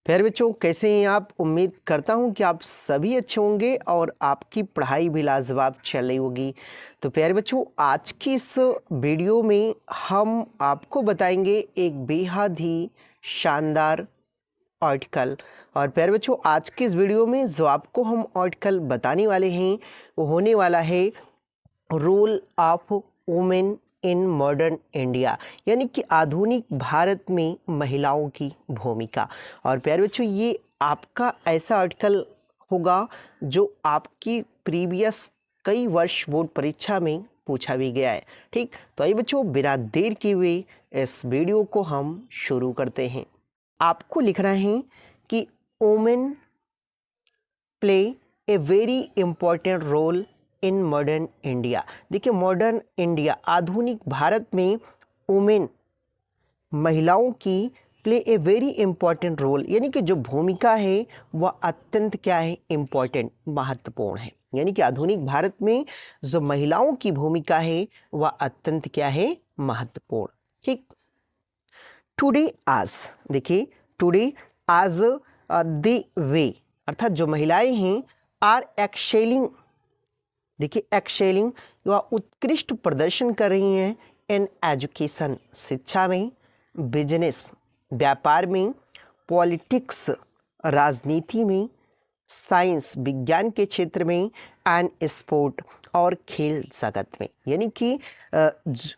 प्यारे बच्चों, कैसे हैं आप। उम्मीद करता हूं कि आप सभी अच्छे होंगे और आपकी पढ़ाई भी लाजवाब चल रही होगी। तो प्यारे बच्चों, आज की इस वीडियो में हम आपको बताएंगे एक बेहद ही शानदार आर्टिकल। और प्यारे बच्चों, आज के इस वीडियो में जो आपको हम आर्टिकल बताने वाले हैं वो होने वाला है role of women in modern India, यानी कि आधुनिक भारत में महिलाओं की भूमिका। और प्यारे बच्चों, ये आपका ऐसा आर्टिकल होगा जो आपकी प्रीवियस कई वर्ष बोर्ड परीक्षा में पूछा भी गया है। ठीक, तो आइए बच्चों, बिना देर किए हुए इस वीडियो को हम शुरू करते हैं। आपको लिखना है कि women play a very important role in modern India. देखिए, मॉडर्न इंडिया आधुनिक भारत में वुमेन महिलाओं की play a very important role, यानी कि जो भूमिका है वह अत्यंत क्या है, इम्पॉर्टेंट, महत्वपूर्ण है। यानी कि आधुनिक भारत में जो महिलाओं की भूमिका है वह अत्यंत क्या है, महत्वपूर्ण। ठीक, टुडे आज, देखिए टुडे आज द वे, अर्थात जो महिलाएं हैं आर एक्सेलिंग, देखिए एक्सेलिंग वह उत्कृष्ट प्रदर्शन कर रही हैं इन एजुकेशन, शिक्षा में, बिजनेस व्यापार में, पॉलिटिक्स राजनीति में, साइंस विज्ञान के क्षेत्र में, एंड स्पोर्ट और खेल जगत में। यानी कि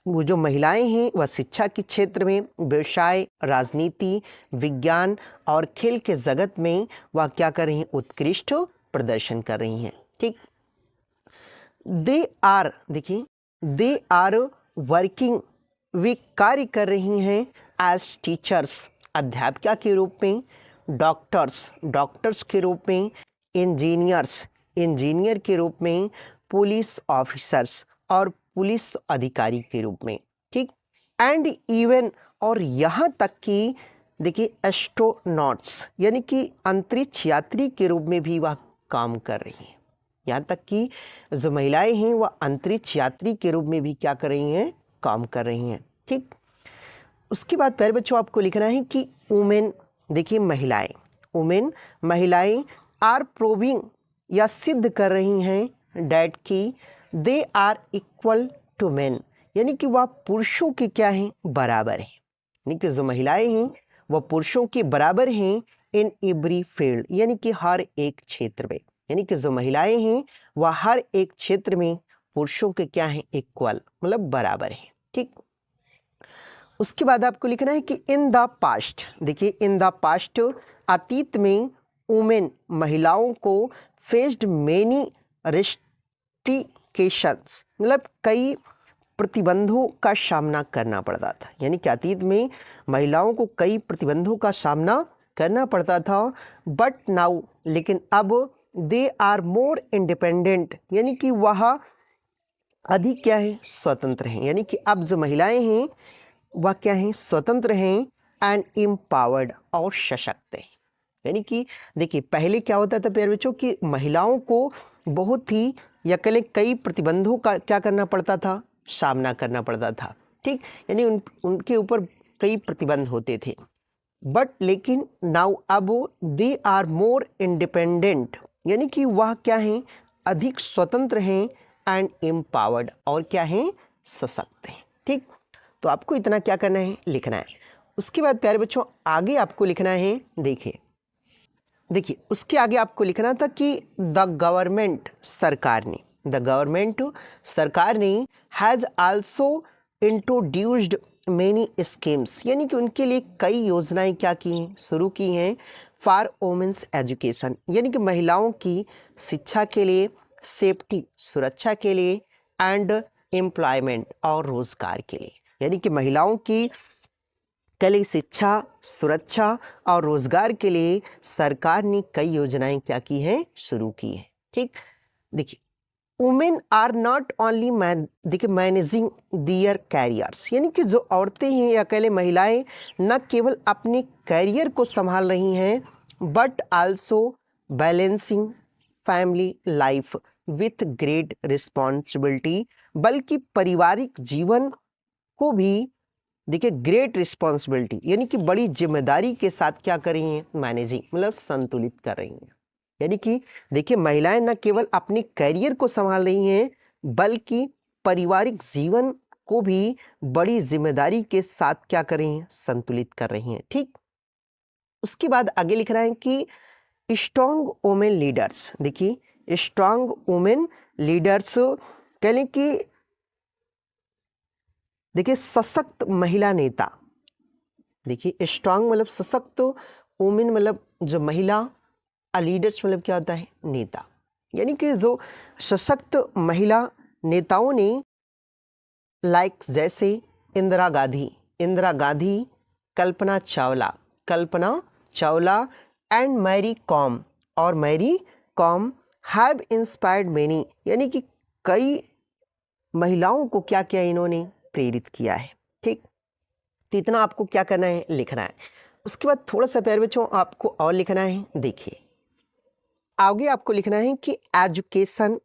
वो जो महिलाएं हैं वह शिक्षा के क्षेत्र में, व्यवसाय, राजनीति, विज्ञान और खेल के जगत में वह क्या कर रही हैं, उत्कृष्ट प्रदर्शन कर रही हैं। ठीक, दे आर, देखिए दे आर वर्किंग, वे कार्य कर रही हैं एज टीचर्स, अध्यापिका के रूप में, डॉक्टर्स के रूप में, इंजीनियर के रूप में, पुलिस ऑफिसर्स और पुलिस अधिकारी के रूप में। ठीक, एंड इवन, और यहाँ तक कि देखिए एस्ट्रोनॉट्स, यानी कि अंतरिक्ष यात्री के रूप में भी वह काम कर रही हैं। यहाँ तक कि जो महिलाएं हैं वह अंतरिक्ष यात्री के रूप में भी क्या कर रही हैं, काम कर रही हैं। ठीक, उसके बाद प्यारे बच्चों आपको लिखना है कि वुमेन, देखिए महिलाएं आर प्रूविंग, या सिद्ध कर रही हैं डैट की they are equal to men, यानी कि वह पुरुषों के क्या हैं, बराबर हैं। यानी कि जो महिलाएं हैं वह पुरुषों के बराबर हैं इन एवरी फील्ड, यानी कि हर एक क्षेत्र में। यानी कि जो महिलाएं हैं वह हर एक क्षेत्र में पुरुषों के क्या हैं, इक्वल, मतलब बराबर हैं। ठीक, उसके बाद आपको लिखना है कि इन द पास्ट, देखिए इन द पास्ट, अतीत में, वुमेन महिलाओं को फेस्ड मेनी रेस्ट्रिक्शंस, मतलब कई प्रतिबंधों का सामना करना पड़ता था। यानी कि अतीत में महिलाओं को कई प्रतिबंधों का सामना करना पड़ता था। बट नाउ, लेकिन अब, दे आर मोर इंडिपेंडेंट, यानी कि वह अधिक क्या है, स्वतंत्र हैं। यानी कि अब जो महिलाएं हैं वह क्या हैं, स्वतंत्र हैं, एंड एम्पावर्ड, और सशक्त हैं। यानी कि देखिए पहले क्या होता था प्यारे बच्चों कि महिलाओं को बहुत ही, या कह लें कई प्रतिबंधों का क्या करना पड़ता था, सामना करना पड़ता था। ठीक, यानी उनके ऊपर कई प्रतिबंध होते थे। बट लेकिन नाउ, अब, दे आर मोर इंडिपेंडेंट, यानी कि वह क्या हैं, अधिक स्वतंत्र हैं, एंड एम्पावर्ड, और क्या हैं, सशक्त हैं। ठीक, तो आपको इतना क्या करना है, लिखना है। उसके बाद प्यारे बच्चों आगे आपको लिखना है, देखिए उसके आगे आपको लिखना था कि द गवर्नमेंट, सरकार ने has also introduced many schemes, यानी कि उनके लिए कई योजनाएं क्या की हैं, शुरू की हैं, फॉर वुमेन्स एजुकेशन, यानी कि महिलाओं की शिक्षा के लिए, सेफ्टी सुरक्षा के लिए, एंड एम्प्लॉयमेंट और रोजगार के लिए। यानी कि महिलाओं की कल शिक्षा, सुरक्षा और रोजगार के लिए सरकार ने कई योजनाएं क्या की हैं, शुरू की हैं। ठीक, देखिए वुमेन आर नॉट ओनली देखिए मैनेजिंग दियर कैरियर्स, यानी कि जो औरतें हैं या कह लें महिलाएं न केवल अपने कैरियर को संभाल रही हैं, but also balancing family life with great responsibility, बल्कि पारिवारिक जीवन को भी देखिए ग्रेट रिस्पॉन्सिबिलिटी यानी कि बड़ी जिम्मेदारी के साथ क्या कर रही हैं, मैनेजिंग मतलब संतुलित कर रही हैं। यानी कि देखिए महिलाएं न केवल अपने करियर को संभाल रही हैं बल्कि पारिवारिक जीवन को भी बड़ी जिम्मेदारी के साथ क्या कर रही हैं, संतुलित कर रही हैं। ठीक, उसके बाद आगे लिख रहा है कि स्ट्रॉन्ग वुमेन लीडर्स। देखिए स्ट्रॉन्ग वुमेन लीडर्स कह लें कि देखिए सशक्त महिला नेता। देखिए स्ट्रॉन्ग मतलब सशक्त, वुमेन मतलब जो महिला, लीडर्स मतलब क्या होता है, नेता। यानी कि जो सशक्त महिला नेताओं ने लाइक जैसे Indira Gandhi, Kalpana Chawla and Mary Kom have inspired many. यानी कि कई महिलाओं को क्या किया, इन्होंने प्रेरित किया है। ठीक, तो इतना आपको क्या करना है, लिखना है। उसके बाद थोड़ा सा प्यारे बच्चों आपको और लिखना है। देखिए आगे आपको लिखना है कि एजुकेशन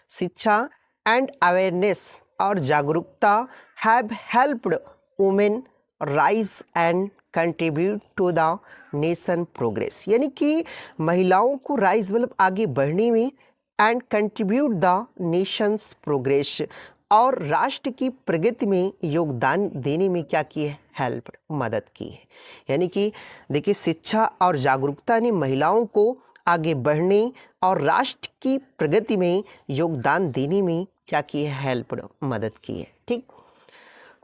शिक्षा एंड अवेयरनेस और जागरूकता have helped women rise and contribute to the nation progress. यानी कि महिलाओं को राइज मतलब आगे बढ़ने में, and contribute the nation's progress और राष्ट्र की प्रगति में योगदान देने में क्या की है, हेल्प मदद की है। यानी कि देखिए शिक्षा और जागरूकता ने महिलाओं को आगे बढ़ने और राष्ट्र की प्रगति में योगदान देने में क्या की है, हेल्प मदद की है। ठीक,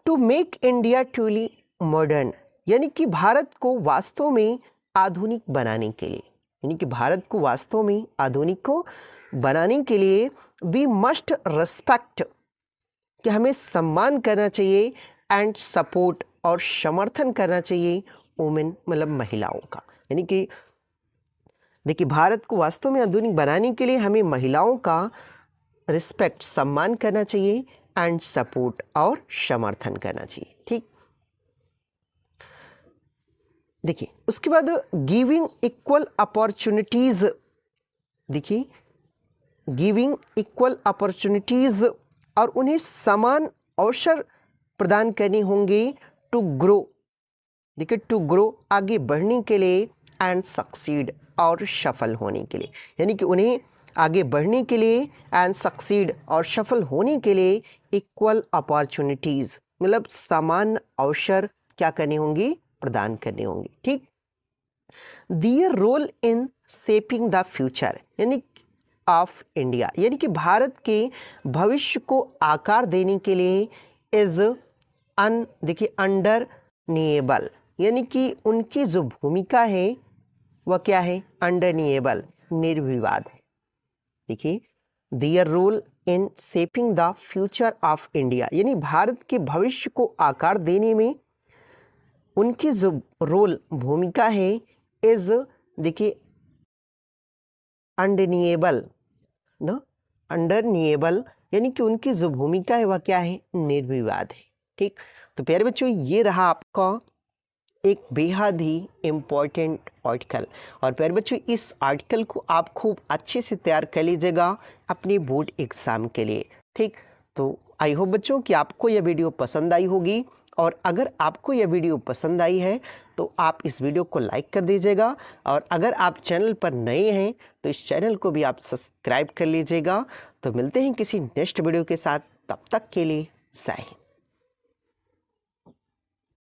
to make India truly modern. यानी कि भारत को वास्तव में आधुनिक बनाने के लिए, यानी कि भारत को वास्तव में आधुनिक को बनाने के लिए वी मस्ट रेस्पेक्ट, कि हमें सम्मान करना चाहिए, एंड सपोर्ट और समर्थन करना चाहिए वुमेन मतलब महिलाओं का। यानी कि देखिए भारत को वास्तव में आधुनिक बनाने के लिए हमें महिलाओं का रिस्पेक्ट, सम्मान करना चाहिए, एंड सपोर्ट और समर्थन करना चाहिए। ठीक, देखिए उसके बाद गिविंग इक्वल अपॉर्चुनिटीज। देखिए गिविंग इक्वल अपॉर्चुनिटीज और उन्हें समान अवसर प्रदान करने होंगे टू ग्रो। देखिए टू ग्रो आगे बढ़ने के लिए, एंड सक्सीड और सफल होने के लिए। यानी कि उन्हें आगे बढ़ने के लिए, एंड सक्सीड और सफल होने के लिए इक्वल अपॉर्चुनिटीज मतलब समान अवसर क्या करने होंगे, प्रदान करने होंगे। ठीक, their role in shaping the future यानी ऑफ इंडिया। यानी कि भारत के भविष्य को आकार देने के लिए इज देखिए अंडरनिएबल। यानी कि उनकी जो भूमिका है वह क्या है, अंडरनिएबल, निर्विवाद है। देखिए their role in shaping the future of India, यानी भारत के भविष्य को आकार देने में उनकी जो रोल भूमिका है इज देखिए अंडरनिएबल ना, अंडरनिएबल यानी कि उनकी जो भूमिका है वह क्या है, निर्विवाद है। ठीक, तो प्यारे बच्चों ये रहा आपका एक बेहद ही इम्पॉर्टेंट आर्टिकल। और प्यारे बच्चों इस आर्टिकल को आप खूब अच्छे से तैयार कर लीजिएगा अपने बोर्ड एग्ज़ाम के लिए। ठीक, तो आई होप बच्चों कि आपको यह वीडियो पसंद आई होगी, और अगर आपको यह वीडियो पसंद आई है तो आप इस वीडियो को लाइक कर दीजिएगा, और अगर आप चैनल पर नए हैं तो इस चैनल को भी आप सब्सक्राइब कर लीजिएगा। तो मिलते हैं किसी नेक्स्ट वीडियो के साथ, तब तक के लिए जय हिंद।